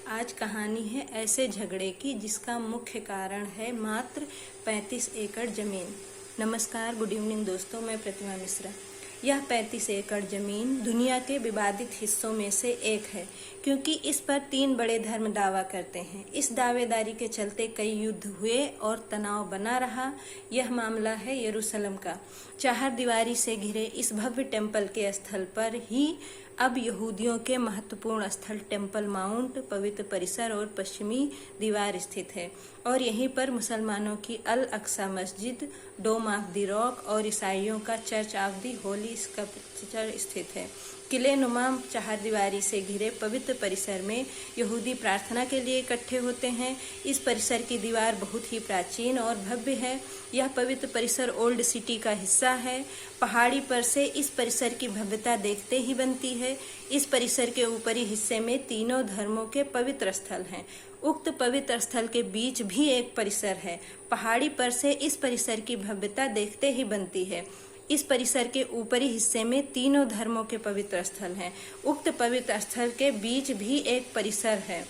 आज कहानी है ऐसे झगड़े की जिसका मुख्य कारण है मात्र 35 एकड़ जमीन। नमस्कार, गुड इवनिंग दोस्तों, मैं प्रतिमा मिश्रा। यह 35 एकड़ जमीन दुनिया के विवादित हिस्सों में से एक है, क्योंकि इस पर 3 बड़े धर्म दावा करते हैं। इस दावेदारी के चलते कई युद्ध हुए और तनाव बना रहा। यह मामला है यरूशलेम का। 4 दीवारी से घिरे इस भव्य टेम्पल के स्थल पर ही अब यहूदियों के महत्वपूर्ण स्थल टेम्पल माउंट, पवित्र परिसर और पश्चिमी दीवार स्थित है, और यहीं पर मुसलमानों की अल अक्सा मस्जिद, डोम ऑफ द रॉक और ईसाइयों का church of the Holi sculpture स्थित है। किले नुमा 4 दीवारी से घिरे पवित्र परिसर में यहूदी प्रार्थना के लिए इकट्ठे होते हैं। इस परिसर की दीवार बहुत ही प्राचीन और भव्य है। यह पवित्र परिसर ओल्ड सिटी का हिस्सा है। पहाड़ी पर से इस परिसर की भव्यता देखते ही बनती है। इस परिसर के ऊपरी हिस्से में तीनों धर्मों के पवित्र स्थल हैं। उक्त पवित्र स्थल के बीच भी एक परिसर है। पहाड़ी पर से इस परिसर की भव्यता देखते ही बनती है। इस परिसर के ऊपरी हिस्से में तीनों धर्मों के पवित्र स्थल हैं। उक्त पवित्र स्थल के बीच भी एक परिसर है।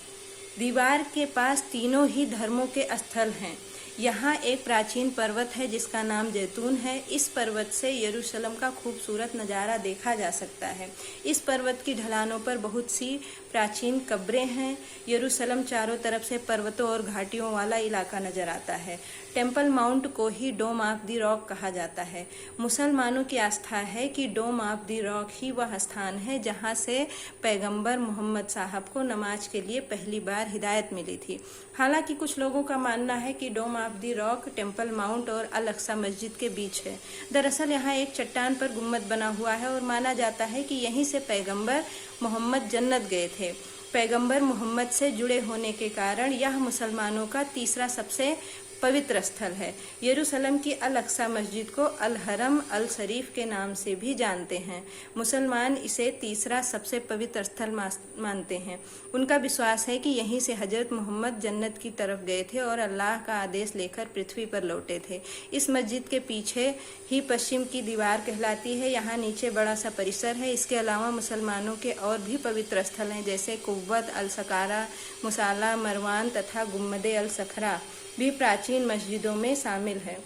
दीवार के पास तीनों ही धर्मों के स्थल हैं। यहाँ एक प्राचीन पर्वत है जिसका नाम जैतून है। इस पर्वत से यरूशलेम का खूबसूरत नज़ारा देखा जा सकता है। इस पर्वत की ढलानों पर बहुत सी प्राचीन कब्रें हैं। यरूशलेम चारों तरफ से पर्वतों और घाटियों वाला इलाका नजर आता है। टेम्पल माउंट को ही डोम ऑफ द रॉक कहा जाता है। मुसलमानों की आस्था है कि डोम ऑफ द रॉक ही वह स्थान है जहाँ से पैगंबर मोहम्मद साहब को नमाज के लिए पहली बार हिदायत मिली थी। हालांकि कुछ लोगों का मानना है कि Dome of the Rock Temple Mount और अल अक्सा मस्जिद के बीच है। दरअसल यहाँ एक चट्टान पर गुम्बद बना हुआ है और माना जाता है कि यहीं से पैगंबर मोहम्मद जन्नत गए थे। पैगंबर मोहम्मद से जुड़े होने के कारण यह मुसलमानों का तीसरा सबसे पवित्र स्थल है। यरूशलेम की अल अक्सा मस्जिद को अल हरम अल शरीफ के नाम से भी जानते हैं। मुसलमान इसे तीसरा सबसे पवित्र स्थल मानते हैं। उनका विश्वास है कि यहीं से हजरत मोहम्मद जन्नत की तरफ गए थे और अल्लाह का आदेश लेकर पृथ्वी पर लौटे थे। इस मस्जिद के पीछे ही पश्चिम की दीवार कहलाती है। यहाँ नीचे बड़ा सा परिसर है। इसके अलावा मुसलमानों के और भी पवित्र स्थल हैं, जैसे कुव्वत, अल सकारा, मुसाला, मरवान तथा गुम्मदे अल सखरा भी प्राचीन मस्जिदों में शामिल है।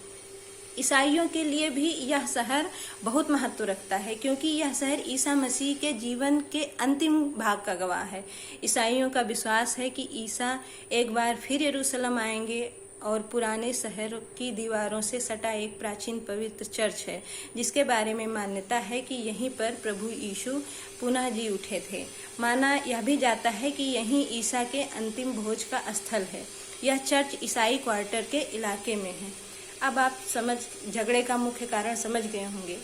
ईसाइयों के लिए भी यह शहर बहुत महत्व रखता है, क्योंकि यह शहर ईसा मसीह के जीवन के अंतिम भाग का गवाह है। ईसाइयों का विश्वास है कि ईसा एक बार फिर यरूशलेम आएंगे और पुराने शहर की दीवारों से सटा एक प्राचीन पवित्र चर्च है, जिसके बारे में मान्यता है कि यहीं पर प्रभु यीशु पुनः जी उठे थे। माना यह भी जाता है कि यहीं ईसा के अंतिम भोज का स्थल है। यह चर्च ईसाई क्वार्टर के इलाके में है। अब आप झगड़े का मुख्य कारण समझ गए होंगे।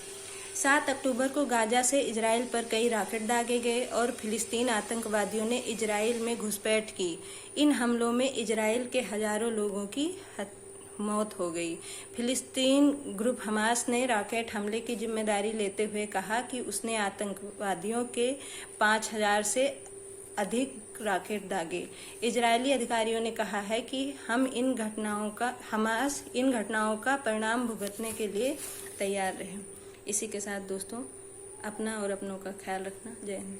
7 अक्टूबर को गाजा से इजराइल पर कई रॉकेट दागे गए और फिलिस्तीन आतंकवादियों ने इजराइल में घुसपैठ की। इन हमलों में इजराइल के हजारों लोगों की मौत हो गई। फिलिस्तीन ग्रुप हमास ने रॉकेट हमले की जिम्मेदारी लेते हुए कहा कि उसने आतंकवादियों के 5000 से अधिक रॉकेट दागे। इजरायली अधिकारियों ने कहा है कि हमास इन घटनाओं का परिणाम भुगतने के लिए तैयार रहे। इसी के साथ दोस्तों, अपना और अपनों का ख्याल रखना। जय हिंद।